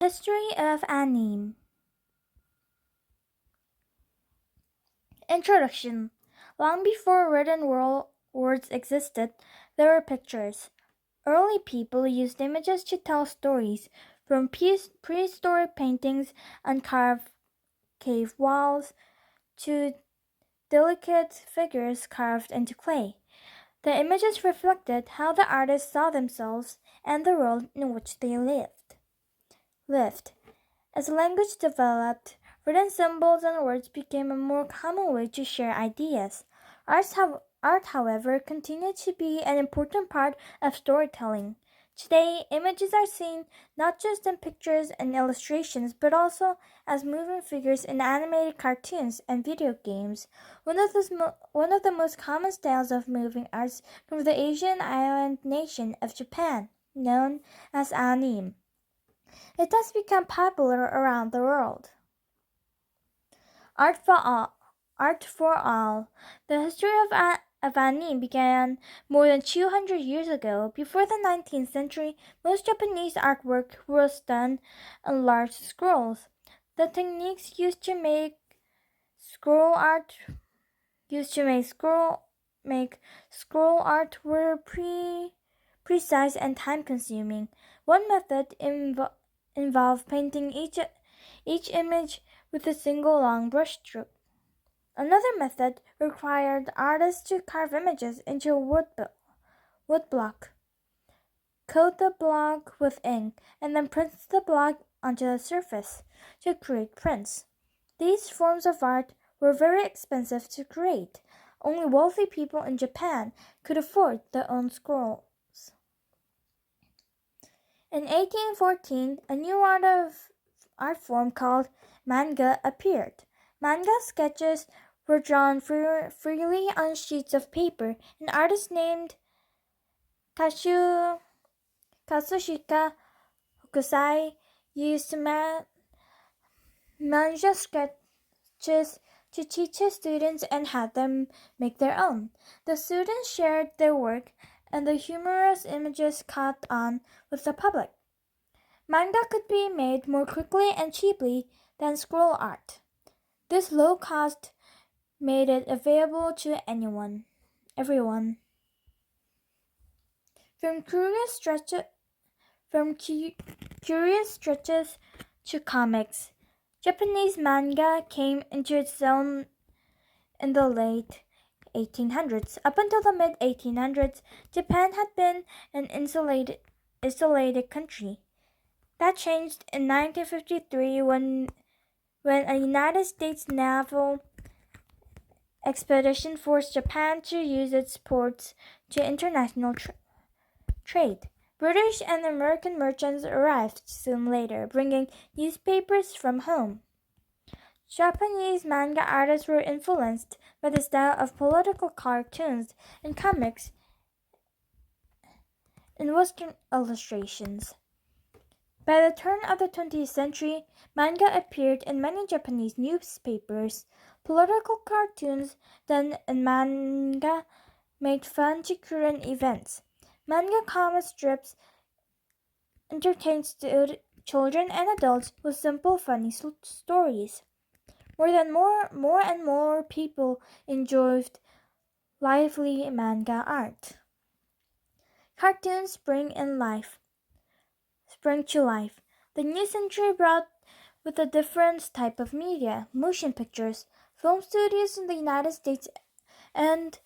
History of Anime. Introduction. Long before written words existed, there were pictures. Early people used images to tell stories, from prehistoric paintings on carved cave walls to delicate figures carved into clay. The images reflected how the artists saw themselves and the world in which they lived. As language developed, written symbols and words became a more common way to share ideas. Art, however, continued to be an important part of storytelling. Today, images are seen not just in pictures and illustrations, but also as moving figures in animated cartoons and video games. One of the most common styles of moving arts comes from the Asian island nation of Japan, known as anime. It has become popular around the world. Art for all. Art for all. The history of anime began more than 200 years ago. Before the 19th century, most Japanese artwork was done on large scrolls. The techniques used to make scroll art were precise and time-consuming. One method involved painting each image with a single long brushstroke. Another method required artists to carve images into a wood block, coat the block with ink, and then print the block onto the surface to create prints. These forms of art were very expensive to create. Only wealthy people in Japan could afford their own scrolls. In 1814, a new art form called manga appeared. Manga sketches were drawn freely on sheets of paper, and artists named Katsushika Hokusai used manga sketches to teach his students and had them make their own. The students shared their work, and the humorous images caught on with the public. Manga could be made more quickly and cheaply than scroll art. This low cost made it available to everyone. From curious stretches to comics, Japanese manga came into its own in the late 1800s. Up until the mid-1800s, Japan had been an isolated country. That changed in 1953 when a United States naval expedition forced Japan to use its ports to international trade. British and American merchants arrived soon later, bringing newspapers from home. Japanese manga artists were influenced by the style of political cartoons and comics and Western illustrations. By the turn of the 20th century, manga appeared in many Japanese newspapers. Political cartoons done in manga made fun to current events. Manga comic strips entertained children and adults with simple, funny stories. More and more people enjoyed lively manga art. Cartoons spring to life. The new century brought with a different type of media, motion pictures. Film studios in the United States and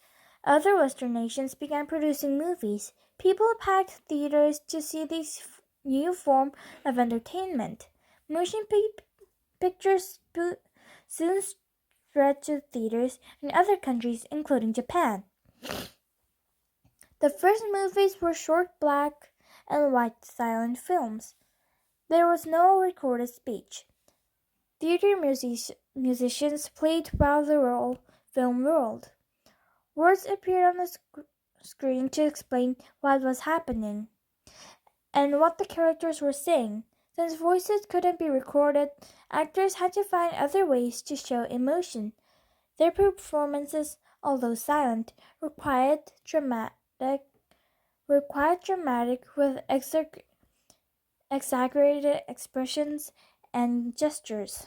other Western nations began producing movies. People packed theaters to see this new form of entertainment. Motion pictures soon spread to theaters in other countries, including Japan. The first movies were short black and white silent films. There was no recorded speech. Theater musicians played while the film rolled. Words appeared on the screen to explain what was happening and what the characters were saying. Since voices couldn't be recorded, actors had to find other ways to show emotion. Their performances, although silent, were quite dramatic with exaggerated expressions, and gestures.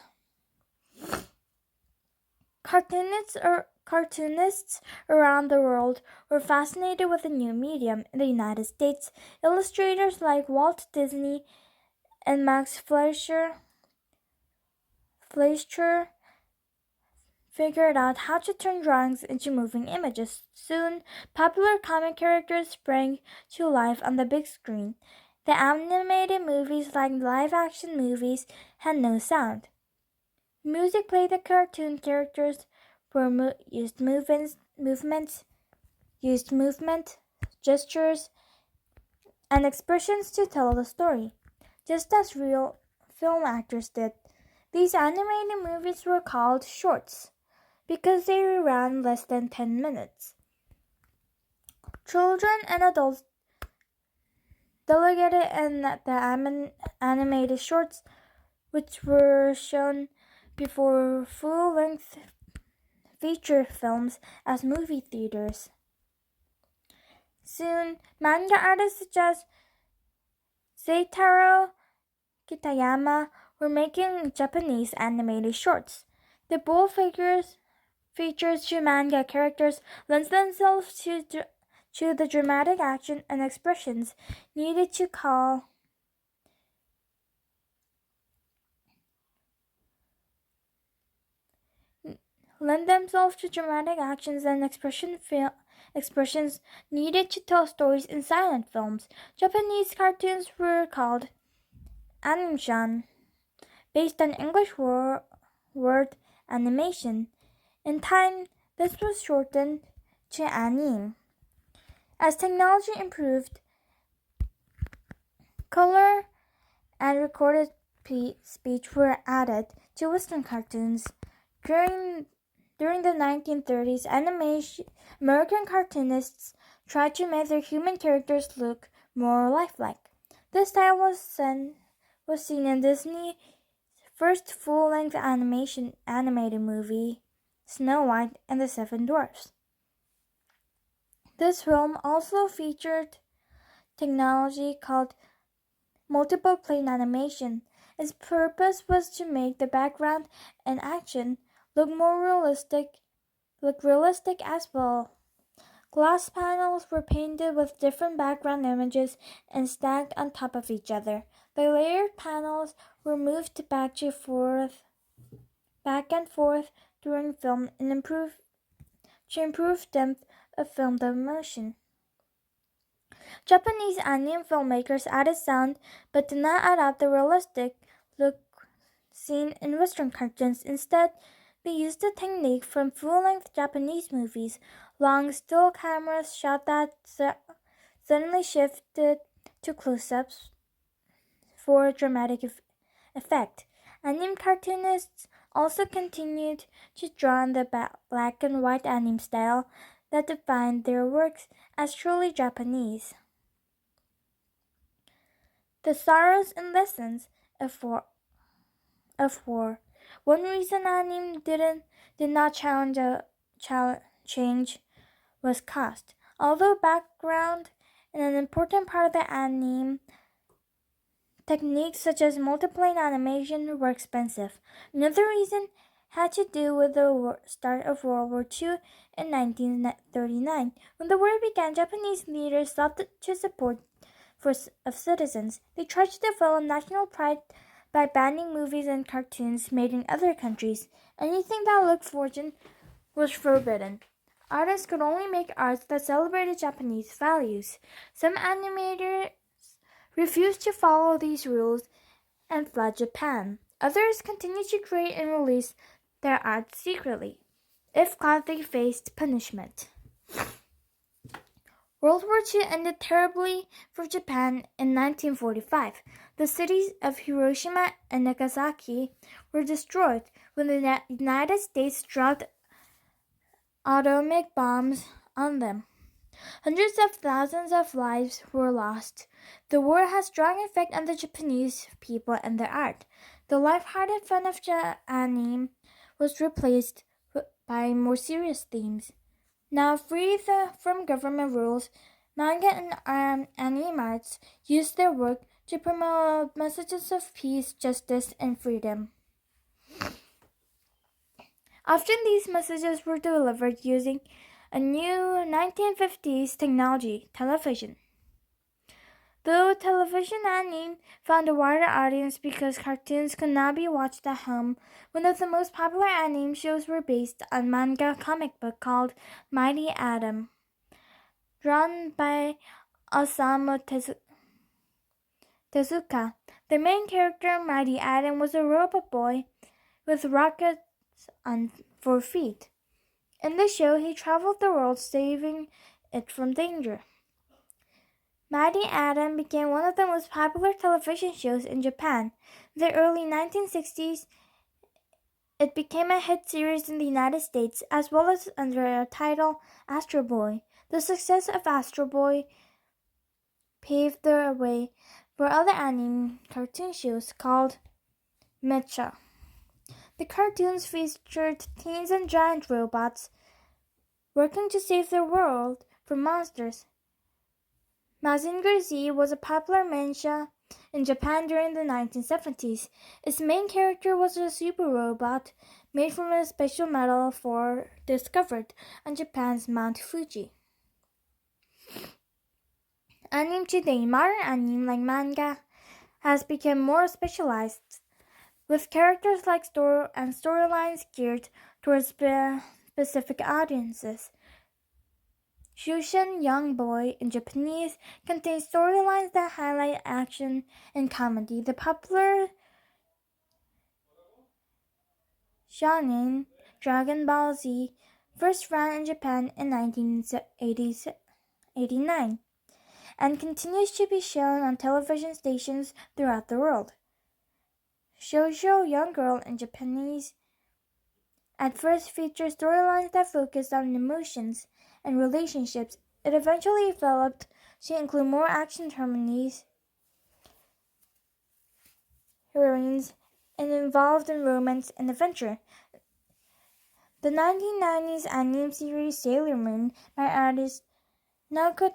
Cartoonists around the world were fascinated with the new medium. In the United States, illustrators like Walt Disney and Max Fleischer figured out how to turn drawings into moving images. Soon, popular comic characters sprang to life on the big screen. The animated movies, like live-action movies, had no sound. Music played the cartoon characters used movement, gestures, and expressions to tell the story, just as real film actors did. These animated movies were called shorts because they ran less than 10 minutes. Children and adults delighted in the animated shorts, which were shown before full-length feature films as movie theaters. Soon, manga artists such as Seitaro Kitayama were making Japanese animated shorts. The bold features to manga characters lend themselves to the dramatic action and expressions needed to expressions needed to tell stories in silent films. Japanese cartoons were called animation, based on English word animation. In time, this was shortened to anime. As technology improved, color and recorded speech were added to Western cartoons. During the 1930s, American cartoonists tried to make their human characters look more lifelike. This style was seen in Disney's first full-length animated movie, Snow White and the Seven Dwarfs. This film also featured technology called multiple plane animation. Its purpose was to make the background and action look realistic as well. Glass panels were painted with different background images and stacked on top of each other. The layered panels were moved back and forth during film to improve depth of film motion. Japanese anime filmmakers added sound but did not adopt the realistic look seen in Western cartoons. Instead, they used a technique from full-length Japanese movies, long still cameras shot that suddenly shifted to close-ups for dramatic effect. Anime cartoonists also continued to draw in the black and white anime style that defined their works as truly Japanese. The sorrows and lessons of war. One reason anime did not change was cost. Although background and an important part of the anime, techniques such as multiplane animation were expensive. Another reason had to do with the start of World War II in 1939. When the war began, Japanese leaders sought to support of citizens. They tried to develop national pride by banning movies and cartoons made in other countries. Anything that looked foreign was forbidden. Artists could only make art that celebrated Japanese values. Some animators refused to follow these rules and fled Japan. Others continued to create and release their art secretly. If caught, they faced punishment. World War II ended terribly for Japan in 1945. The cities of Hiroshima and Nagasaki were destroyed when the United States dropped atomic bombs on them. Hundreds of thousands of lives were lost. The war had strong effect on the Japanese people and their art. The lighthearted fun of anime was replaced by more serious themes. Now free from government rules, manga and anime artists used their work to promote messages of peace, justice, and freedom. Often these messages were delivered using a new 1950s technology, television. Though television anime found a wider audience because cartoons could not be watched at home, one of the most popular anime shows were based on manga comic book called Mighty Atom, drawn by Osamu Tezuka. The main character, Mighty Atom, was a robot boy with rockets on 4 feet. In the show, he traveled the world saving it from danger. Mighty Atom became one of the most popular television shows in Japan. In the early 1960s, it became a hit series in the United States as well as under the title Astro Boy. The success of Astro Boy paved the way for other anime cartoon shows called Mecha. The cartoons featured teens and giant robots working to save the world from monsters. Mazinger Z was a popular manga in Japan during the 1970s. Its main character was a super robot made from a special metal discovered on Japan's Mount Fuji. Anime today, modern anime like manga, has become more specialized, with characters like storylines geared towards specific audiences. Shushin Young Boy in Japanese contains storylines that highlight action and comedy. The popular shonen Dragon Ball Z first ran in Japan in 1989 and continues to be shown on television stations throughout the world. Shoujo Young Girl in Japanese at first featured storylines that focused on emotions and relationships. It eventually developed to include more action heroines and involved in romance and adventure. The 1990s anime series Sailor Moon by artist Naoko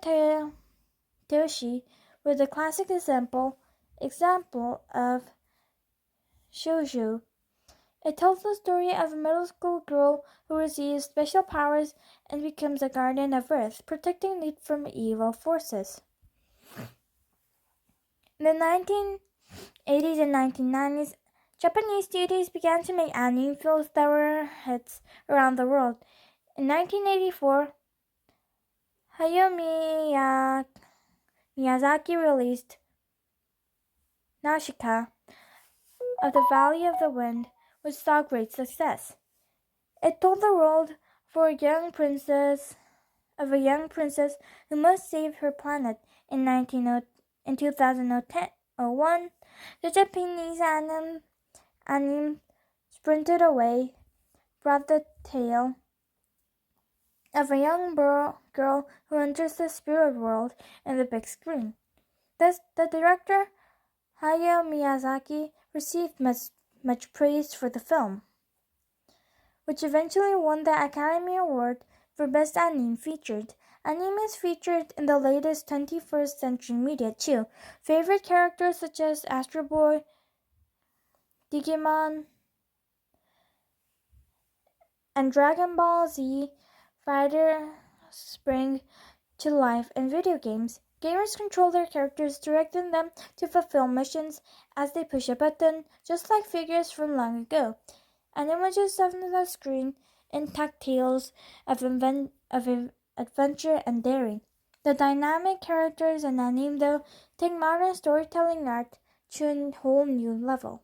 Toshi was a classic example of shoujo. It tells the story of a middle school girl who receives special powers and becomes a guardian of Earth, protecting it from evil forces. In the 1980s and 1990s, Japanese studios began to make anime films that were hits around the world. In 1984, Hayao Miyazaki released Nausicaa of the Valley of the Wind, which saw great success. It told the world of a young princess who must save her planet. In 2001, the Japanese anime Spirited Away brought the tale of a young girl who enters the spirit world in the big screen. Thus, the director Hayao Miyazaki received much praise for the film, which eventually won the Academy Award for Best Anime Featured. Anime is featured in the latest 21st century media too. Favorite characters such as Astro Boy, Digimon, and Dragon Ball Z Fighter spring to life in video games. Gamers control their characters, directing them to fulfill missions as they push a button, just like figures from long ago. And images on the screen intact tales of adventure and daring. The dynamic characters in anime, though, take modern storytelling art to a whole new level.